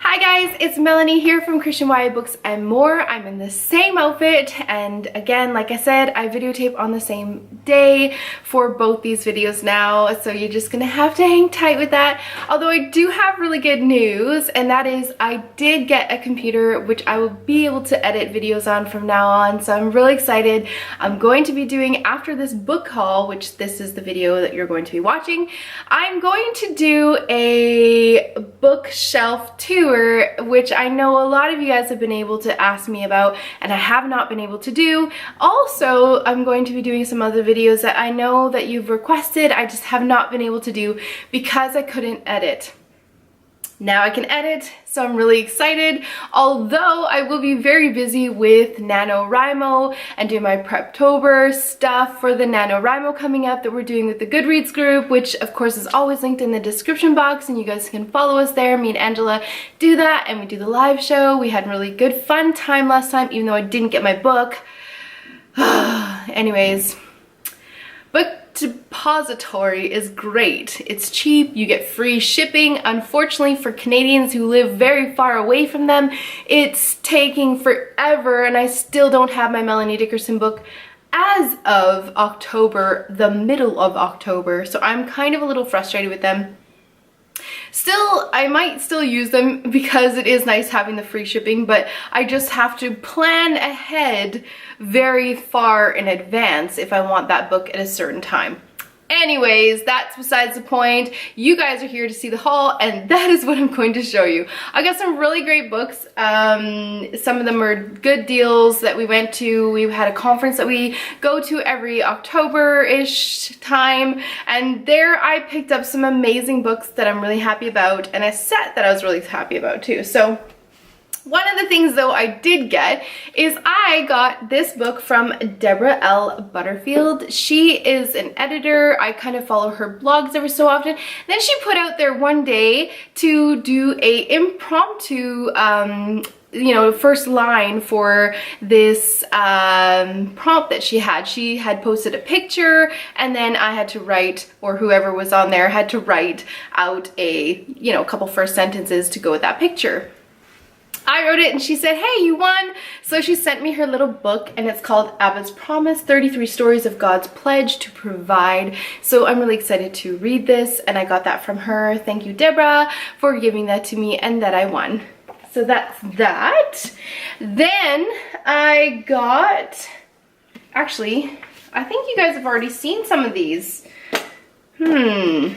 Hi guys, it's Melanie here from Christian YA Books and More. I'm in the same outfit, and again, like I said, I videotape on the same day for both these videos now, so you're just gonna have to hang tight with that. Although I do have really good news, and that is I did get a computer which I will be able to edit videos on from now on, so I'm really excited. I'm going to be doing, after this book haul, which this is the video that you're going to be watching, I'm going to do a bookshelf tour, which I know a lot of you guys have been able to ask me about and I have not been able to do. Also, I'm going to be doing some other videos that I know that you've requested, I just have not been able to do because I couldn't edit. Now I can edit, so I'm really excited, although I will be very busy with NaNoWriMo and doing my Preptober stuff for the NaNoWriMo coming up that we're doing with the Goodreads group, which of course is always linked in the description box, and you guys can follow us there. Me and Angela do that, and we do the live show. We had a really good fun time last time, even though I didn't get my book. Anyways, book depository is great. It's cheap, you get free shipping. Unfortunately for Canadians who live very far away from them, it's taking forever, and I still don't have my Melanie Dickerson book as of October, the middle of October, so I'm kind of a little frustrated with them. Still, I might still use them because it is nice having the free shipping, but I just have to plan ahead very far in advance if I want that book at a certain time. Anyways, that's besides the point. You guys are here to see the haul, and that is what I'm going to show you. I got some really great books. Some of them are good deals that we went to. We had a conference that we go to every October-ish time, and there I picked up some amazing books that I'm really happy about, and a set that I was really happy about too. So one of the things though I did get is I got this book from Deborah L. Butterfield. She is an editor. I kind of follow her blogs every so often. Then she put out there one day to do a impromptu first line for this prompt that she had. She had posted a picture, and then I had to write, or whoever was on there had to write out a couple first sentences to go with that picture. I wrote it and she said, hey, you won. So she sent me her little book, and it's called Abbott's Promise, 33 Stories of God's Pledge to Provide. So I'm really excited to read this, and I got that from her. Thank you, Deborah, for giving that to me, and that I won. So that's that. Then I got, actually, I think you guys have already seen some of these. Well,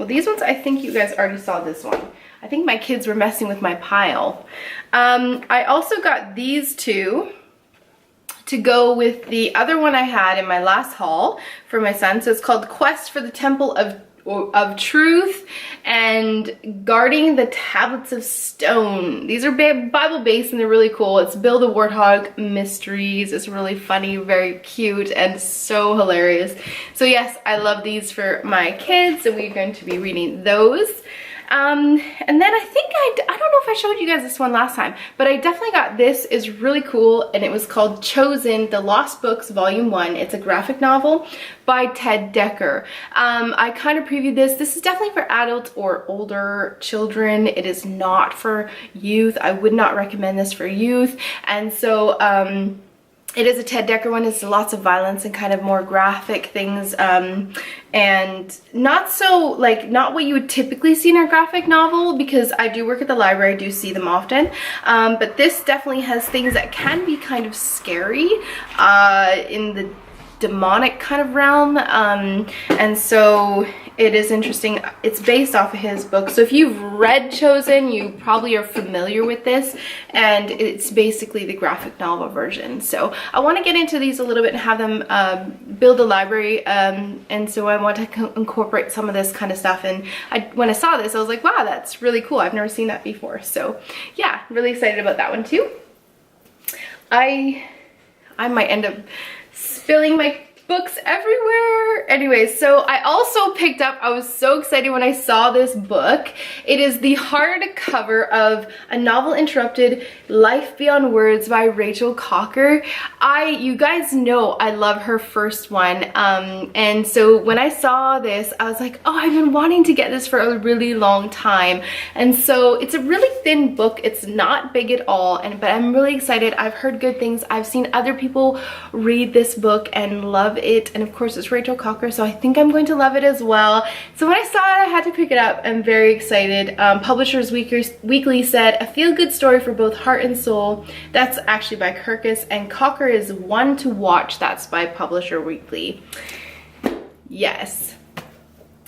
these ones, I think you guys already saw this one. I think my kids were messing with my pile. I also got these two to go with the other one I had in my last haul for my son. So it's called Quest for the Temple of Truth and Guarding the Tablets of Stone. These are Bible based and they're really cool. It's Bill the Warthog Mysteries. It's really funny, very cute, and so hilarious. So yes, I love these for my kids, and we're going to be reading those. And then I think I don't know if I showed you guys this one last time, but I definitely got this. Is really cool, and it was called Chosen, The Lost Books Volume 1. It's a graphic novel by Ted Dekker. I kind of previewed this. This is definitely for adults or older children. It is not for youth. I would not recommend this for youth. And so it is a Ted Dekker one. It's lots of violence and kind of more graphic things, and not so, not what you would typically see in a graphic novel, because I do work at the library, I do see them often, but this definitely has things that can be kind of scary in the demonic kind of realm, and so it is interesting. It's based off of his book, so if you've read Chosen, you probably are familiar with this, and it's basically the graphic novel version. So I want to get into these a little bit and have them build a library, and so I want to incorporate some of this kind of stuff. And when I saw this, I was like, wow, that's really cool. I've never seen that before. So yeah, really excited about that one too. I might end up spilling my books everywhere. Anyway, so I also picked up, I was so excited when I saw this book. It is the hardcover of A Novel Interrupted, Life Beyond Words by Rachel Cocker. You guys know I love her first one. And so when I saw this, I was like, oh, I've been wanting to get this for a really long time. And so it's a really thin book. It's not big at all, but I'm really excited. I've heard good things. I've seen other people read this book and love it, and of course it's Rachel Cocker, so I think I'm going to love it as well. So when I saw it, I had to pick it up. I'm very excited. Publishers Weekly said a feel-good story for both heart and soul. That's actually by Kirkus, and Cocker is one to watch. That's by Publisher Weekly. Yes.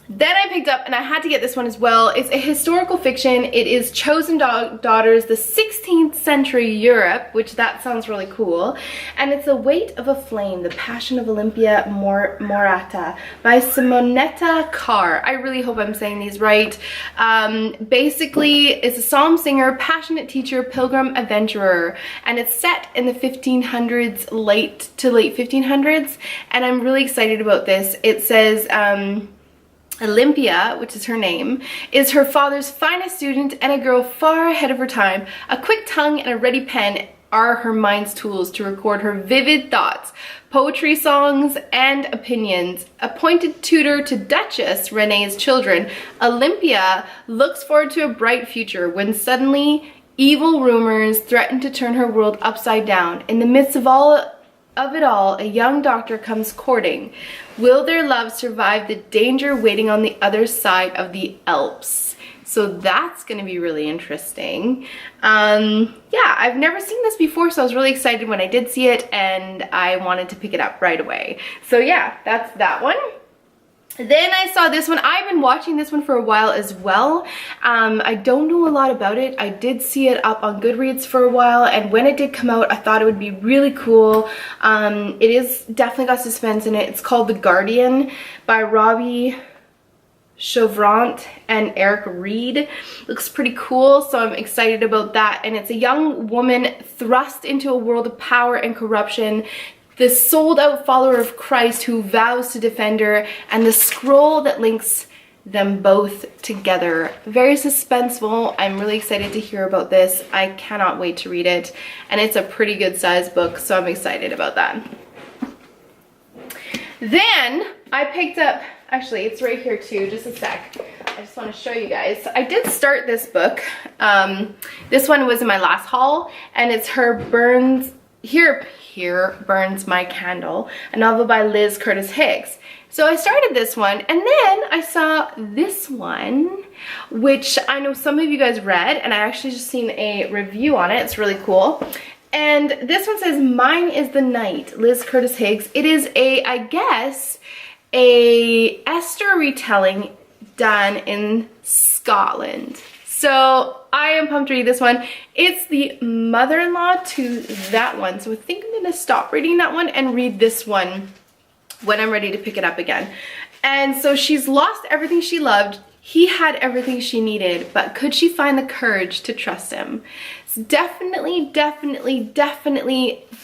Then I picked up, and I had to get this one as well. It's a historical fiction. It is Chosen Daughters, the 16th century Europe, which that sounds really cool. And it's The Weight of a Flame, The Passion of Olympia Morata by Simonetta Carr. I really hope I'm saying these right. Basically, it's a psalm singer, passionate teacher, pilgrim adventurer, and it's set in the 1500s, late 1500s, and I'm really excited about this. It says, Olympia, which is her name, is her father's finest student and a girl far ahead of her time. A quick tongue and a ready pen are her mind's tools to record her vivid thoughts, poetry, songs, and opinions. Appointed tutor to Duchess Renee's children, Olympia looks forward to a bright future when suddenly evil rumors threaten to turn her world upside down. In the midst of it all, a young doctor comes courting. Will their love survive the danger waiting on the other side of the Alps? So that's gonna be really interesting. Yeah, I've never seen this before, so I was really excited when I did see it, and I wanted to pick it up right away. So yeah, that's that one. Then I saw this one. I've been watching this one for a while as well. I don't know a lot about it. I did see it up on Goodreads for a while, and when it did come out, I thought it would be really cool. It is definitely got suspense in it. It's called The Guardian by Robbie Chauvrant and Eric Reed. Looks pretty cool, so I'm excited about that. And it's a young woman thrust into a world of power and corruption, the sold-out follower of Christ who vows to defend her, and the scroll that links them both together. Very suspenseful. I'm really excited to hear about this. I cannot wait to read it, and it's a pretty good sized book, so I'm excited about that. Then I picked up, actually it's right here too, just a sec. I just want to show you guys. I did start this book. This one was in my last haul, and it's Here Burns My Candle, a novel by Liz Curtis Higgs. So I started this one, and then I saw this one, which I know some of you guys read, and I actually just seen a review on it. It's really cool. And this one says, Mine is the Night, Liz Curtis Higgs. It is I guess, a Esther retelling done in Scotland. So I am pumped to read this one. It's the mother-in-law to that one. So I think I'm gonna stop reading that one and read this one when I'm ready to pick it up again. And so she's lost everything she loved. He had everything she needed, but could she find the courage to trust him? It's definitely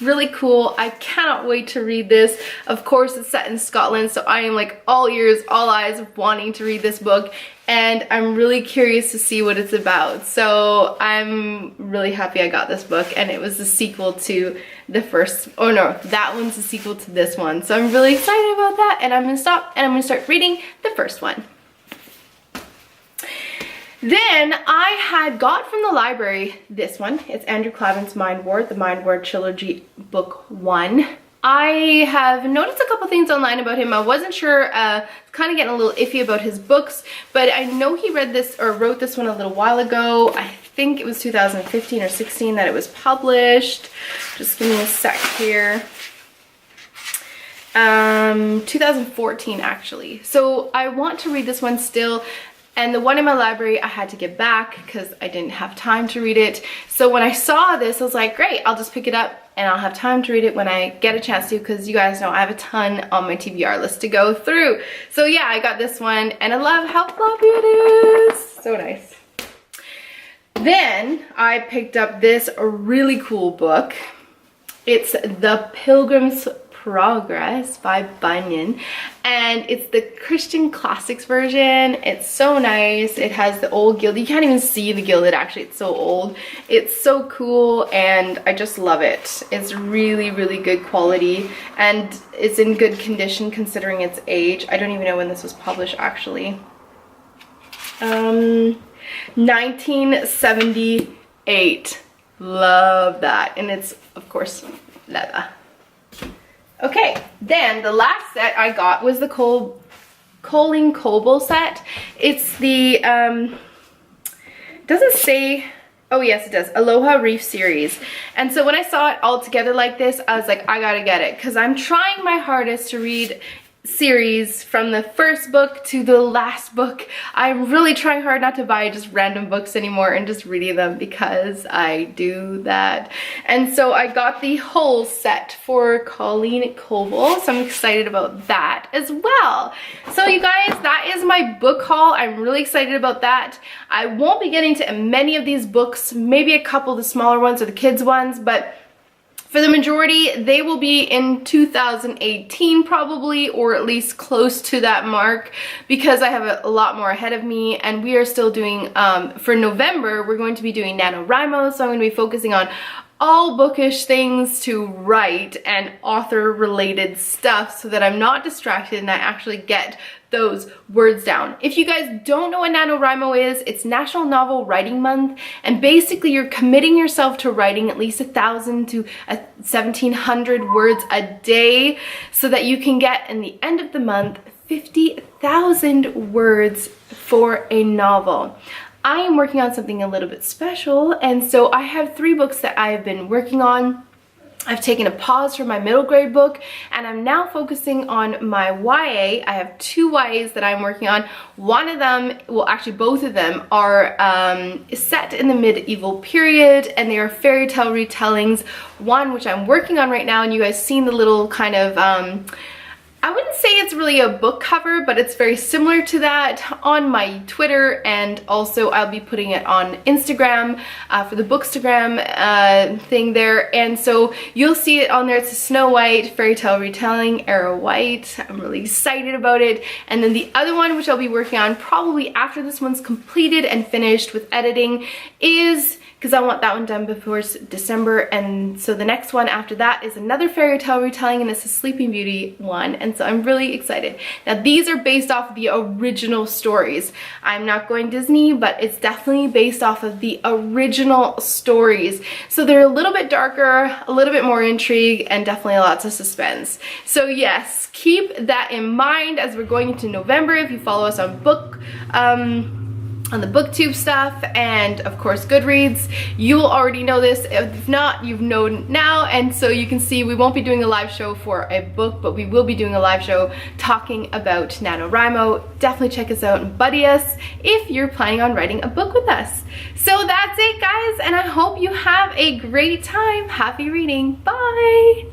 really cool. I cannot wait to read this. Of course, it's set in Scotland, so I am like all ears, all eyes wanting to read this book, and I'm really curious to see what it's about. So I'm really happy I got this book, and it was the sequel to the first, oh no, that one's the sequel to this one. So I'm really excited about that, and I'm gonna stop and I'm gonna start reading the first one. Then I had got from the library this one. It's Andrew Klavan's Mind War, the Mind War Trilogy Book 1. I have noticed a couple things online about him. I wasn't sure, kind of getting a little iffy about his books, but I know he read this or wrote this one a little while ago. I think it was 2015 or 16 that it was published. Just give me a sec here. 2014 actually. So I want to read this one still. And the one in my library I had to give back because I didn't have time to read it. So when I saw this, I was like, great, I'll just pick it up and I'll have time to read it when I get a chance to, because you guys know I have a ton on my TBR list to go through. So yeah, I got this one and I love how floppy it is. So nice. Then I picked up this really cool book. It's The Pilgrim's Progress by Bunyan, and it's the Christian Classics version. It's so nice. It has the old Gilded. You can't even see the Gilded, actually. It's so old. It's so cool, and I just love it. It's really, really good quality, and it's in good condition considering its age. I don't even know when this was published, actually. 1978. Love that. And it's, of course, leather. Okay, then the last set I got was the Colleen Coble set. It's the, doesn't say, oh yes it does, Aloha Reef series. And so when I saw it all together like this, I was like, I gotta get it, because I'm trying my hardest to read series from the first book to the last book. I'm really trying hard not to buy just random books anymore and just reading them, because I do that. And so I got the whole set for Colleen Coble, so I'm excited about that as well. So you guys, that is my book haul. I'm really excited about that. I won't be getting to many of these books, maybe a couple of the smaller ones or the kids ones, but for the majority, they will be in 2018 probably, or at least close to that mark, because I have a lot more ahead of me. And we are still doing, for November, we're going to be doing NaNoWriMo, so I'm going to be focusing on all bookish things to write and author related stuff, so that I'm not distracted and I actually get those words down. If you guys don't know what NaNoWriMo is, it's National Novel Writing Month, and basically you're committing yourself to writing at least 1,000 to 1,700 words a day, so that you can get, in the end of the month, 50,000 words for a novel. I am working on something a little bit special, and so I have 3 books that I have been working on. I've taken a pause from my middle grade book, and I'm now focusing on my YA. I have 2 YAs that I'm working on. One of them, well actually both of them, are set in the medieval period, and they are fairy tale retellings. One which I'm working on right now, and you guys seen the little kind of I wouldn't say it's really a book cover, but it's very similar to that on my Twitter, and also I'll be putting it on Instagram for the Bookstagram thing there, and so you'll see it on there. It's a Snow White fairy tale retelling, Arrow White. I'm really excited about it. And then the other one, which I'll be working on probably after this one's completed and finished with editing, is, because I want that one done before December, and so the next one after that is another fairy tale retelling, and it's a Sleeping Beauty one, and so I'm really excited. Now these are based off of the original stories. I'm not going Disney, but it's definitely based off of the original stories. So they're a little bit darker, a little bit more intrigue, and definitely lots of suspense. So yes, keep that in mind as we're going into November. If you follow us on on the BookTube stuff, and of course Goodreads, you will already know this. If not, you've known now, and so you can see we won't be doing a live show for a book, but we will be doing a live show talking about NaNoWriMo. Definitely check us out and buddy us if you're planning on writing a book with us. So that's it guys, and I hope you have a great time. Happy reading. Bye!